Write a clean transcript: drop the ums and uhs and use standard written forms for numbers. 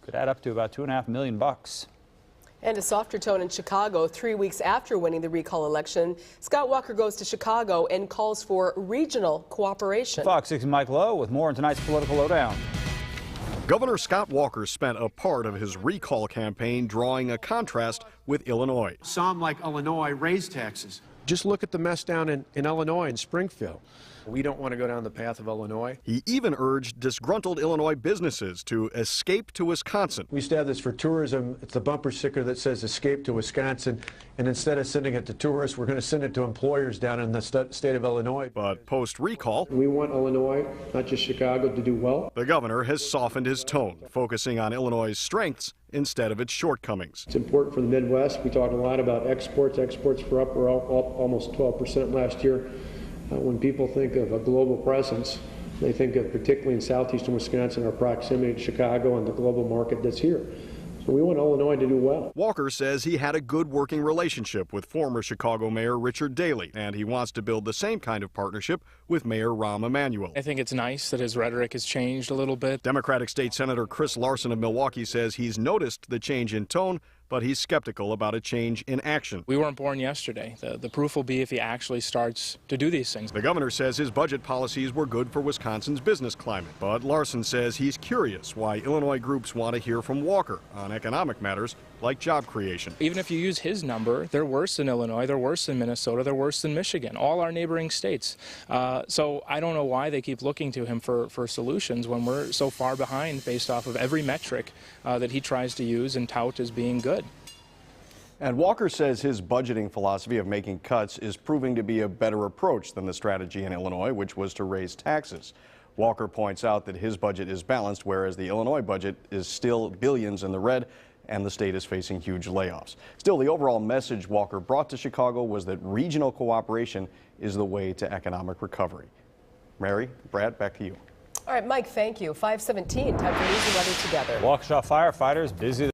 Could add up to about $2.5 million. And a softer tone in Chicago 3 weeks after winning the recall election. Scott Walker goes to Chicago and calls for regional cooperation. Fox 6's Mike Lowe with more on tonight's Political Lowdown. Governor Scott Walker spent a part of his recall campaign drawing a contrast with Illinois. Some, like Illinois, raise taxes. Just look at the mess down in Illinois, in Springfield. We don't want to go down the path of Illinois. He even urged disgruntled Illinois businesses to escape to Wisconsin. We used to have this for tourism. It's the bumper sticker that says escape to Wisconsin. And instead of sending it to tourists, we're going to send it to employers down in the state of Illinois. But post-recall, we want Illinois, not just Chicago, to do well. The governor has softened his tone, focusing on Illinois' strengths instead of its shortcomings. It's important for the Midwest. We talk a lot about exports. Exports were up almost 12% last year. When people think of a global presence, they think of, particularly in southeastern Wisconsin, our proximity to Chicago and the global market that's here. So we want Illinois to do well. Walker says he had a good working relationship with former Chicago Mayor Richard Daley, and he wants to build the same kind of partnership with Mayor Rahm Emanuel. I think it's nice that his rhetoric has changed a little bit. Democratic State Senator Chris Larson of Milwaukee says he's noticed the change in tone, but he's skeptical about a change in action. We weren't born yesterday. The proof will be if he actually starts to do these things. The governor says his budget policies were good for Wisconsin's business climate, but Larson says he's curious why Illinois groups want to hear from Walker on economic matters like job creation. Even if you use his number, they're worse than Illinois, they're worse than Minnesota, they're worse than Michigan, all our neighboring states. So I don't know why they keep looking to him for solutions when we're so far behind based off of every metric that he tries to use and tout as being good. And Walker says his budgeting philosophy of making cuts is proving to be a better approach than the strategy in Illinois, which was to raise taxes. Walker points out that his budget is balanced, whereas the Illinois budget is still billions in the red, and the state is facing huge layoffs. Still, the overall message Walker brought to Chicago was that regional cooperation is the way to economic recovery. Mary, Brad, back to you. All right, Mike, thank you. 5:17, time for news and weather together. Waukesha firefighters busy.